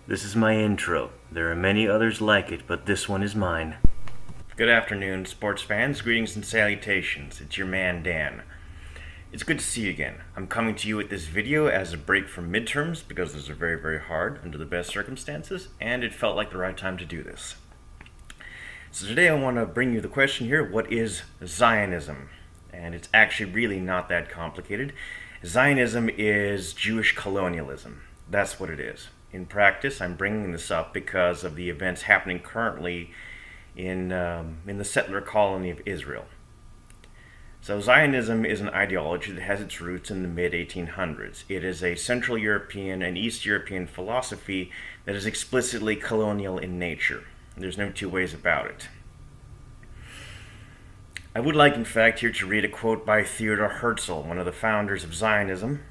This is my intro. There are many others like it, but this one is mine. Good afternoon, sports fans. Greetings and salutations. It's your man, Dan. It's good to see you again. I'm coming to you with this video as a break from midterms because those are very, very hard under the best circumstances, and it felt like the right time to do this. So today I want to bring you the question here, what is Zionism? And it's actually really not that complicated. Zionism is Jewish colonialism. That's what it is. In practice, I'm bringing this up because of the events happening currently in the settler colony of Israel. So Zionism is an ideology that has its roots in the mid-1800s. It is a Central European and East European philosophy that is explicitly colonial in nature. There's no two ways about it. I would like, in fact, here to read a quote by Theodor Herzl, one of the founders of Zionism,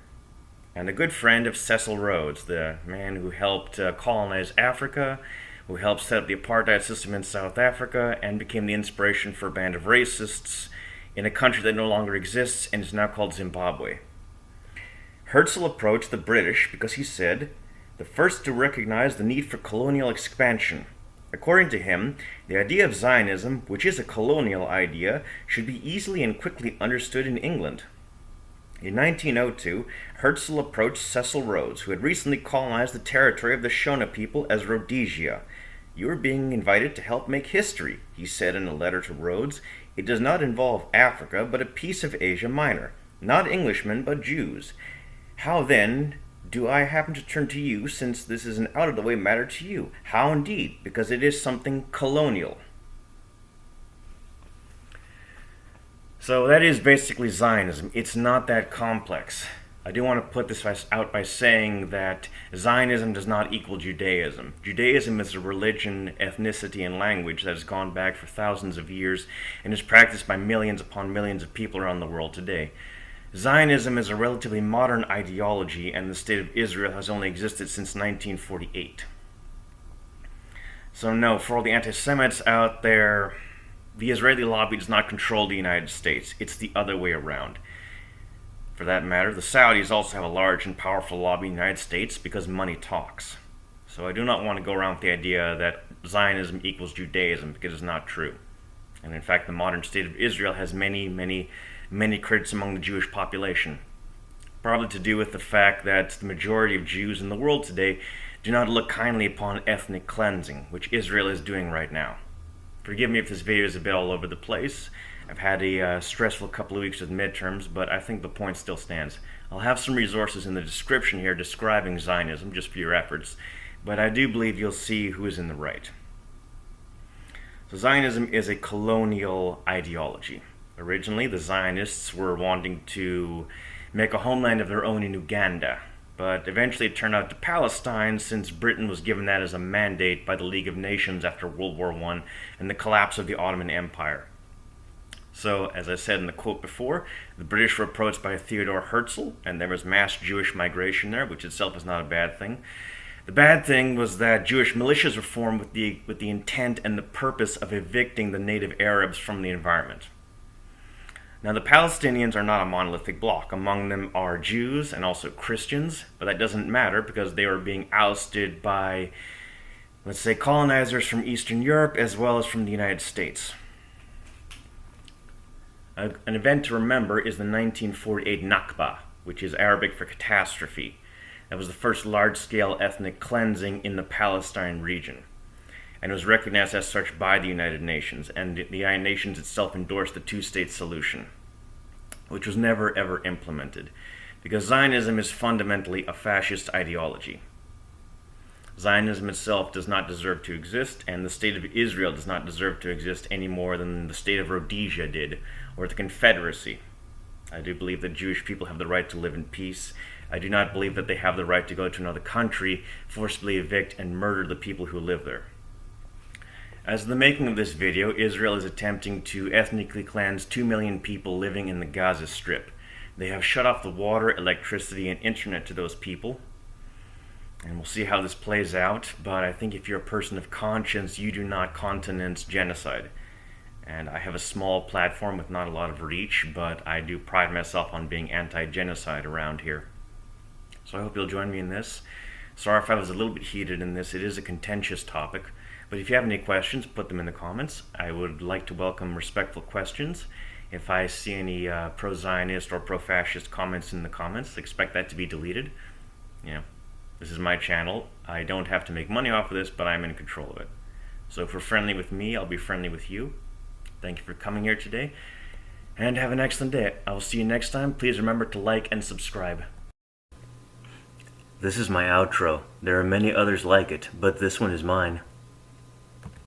and a good friend of Cecil Rhodes, the man who helped colonize Africa, who helped set up the apartheid system in South Africa, and became the inspiration for a band of racists in a country that no longer exists and is now called Zimbabwe. Herzl approached the British because he said, the first to recognize the need for colonial expansion. According to him, the idea of Zionism, which is a colonial idea, should be easily and quickly understood in England. In 1902, Herzl approached Cecil Rhodes, who had recently colonized the territory of the Shona people as Rhodesia. "You are being invited to help make history," he said in a letter to Rhodes. "It does not involve Africa, but a piece of Asia Minor. Not Englishmen, but Jews. How then do I happen to turn to you, since this is an out-of-the-way matter to you? How indeed, because it is something colonial." So that is basically Zionism. It's not that complex. I do want to put this out by saying that Zionism does not equal Judaism. Judaism is a religion, ethnicity, and language that has gone back for thousands of years and is practiced by millions upon millions of people around the world today. Zionism is a relatively modern ideology, and the State of Israel has only existed since 1948. So no, for all the anti-Semites out there, the Israeli lobby does not control the United States. It's the other way around. For that matter, the Saudis also have a large and powerful lobby in the United States because money talks. So I do not want to go around with the idea that Zionism equals Judaism, because it's not true. And in fact, the modern State of Israel has many critics among the Jewish population. Probably to do with the fact that the majority of Jews in the world today do not look kindly upon ethnic cleansing, which Israel is doing right now. Forgive me if this video is a bit all over the place. I've had a stressful couple of weeks with midterms, but I think the point still stands. I'll have some resources in the description here describing Zionism, just for your efforts, but I do believe you'll see who is in the right. So Zionism is a colonial ideology. Originally, the Zionists were wanting to make a homeland of their own in Uganda, but eventually it turned out to Palestine, since Britain was given that as a mandate by the League of Nations after World War I and the collapse of the Ottoman Empire. So, as I said in the quote before, the British were approached by Theodor Herzl, and there was mass Jewish migration there, which itself is not a bad thing. The bad thing was that Jewish militias were formed with the intent and the purpose of evicting the native Arabs from the environment. Now, the Palestinians are not a monolithic bloc. Among them are Jews and also Christians, but that doesn't matter because they were being ousted by, let's say, colonizers from Eastern Europe as well as from the United States. An event to remember is the 1948 Nakba, which is Arabic for catastrophe. That was the first large-scale ethnic cleansing in the Palestine region, and was recognized as such by the United Nations, and the United Nations itself endorsed the two-state solution, which was never ever implemented, because Zionism is fundamentally a fascist ideology. Zionism itself does not deserve to exist, and the State of Israel does not deserve to exist any more than the State of Rhodesia did, or the Confederacy. I do believe that Jewish people have the right to live in peace. I do not believe that they have the right to go to another country, forcibly evict, and murder the people who live there. As of the making of this video, Israel is attempting to ethnically cleanse 2 million people living in the Gaza Strip. They have shut off the water, electricity, and internet to those people. And we'll see how this plays out, but I think if you're a person of conscience, you do not countenance genocide. And I have a small platform with not a lot of reach, but I do pride myself on being anti-genocide around here. So I hope you'll join me in this. Sorry if I was a little bit heated in this. It is a contentious topic. But if you have any questions, put them in the comments. I would like to welcome respectful questions. If I see any pro-Zionist or pro-fascist comments in the comments, expect that to be deleted. This is my channel. I don't have to make money off of this, but I'm in control of it. So if you're friendly with me, I'll be friendly with you. Thank you for coming here today, and have an excellent day. I will see you next time. Please remember to like and subscribe. This is my outro. There are many others like it, but this one is mine.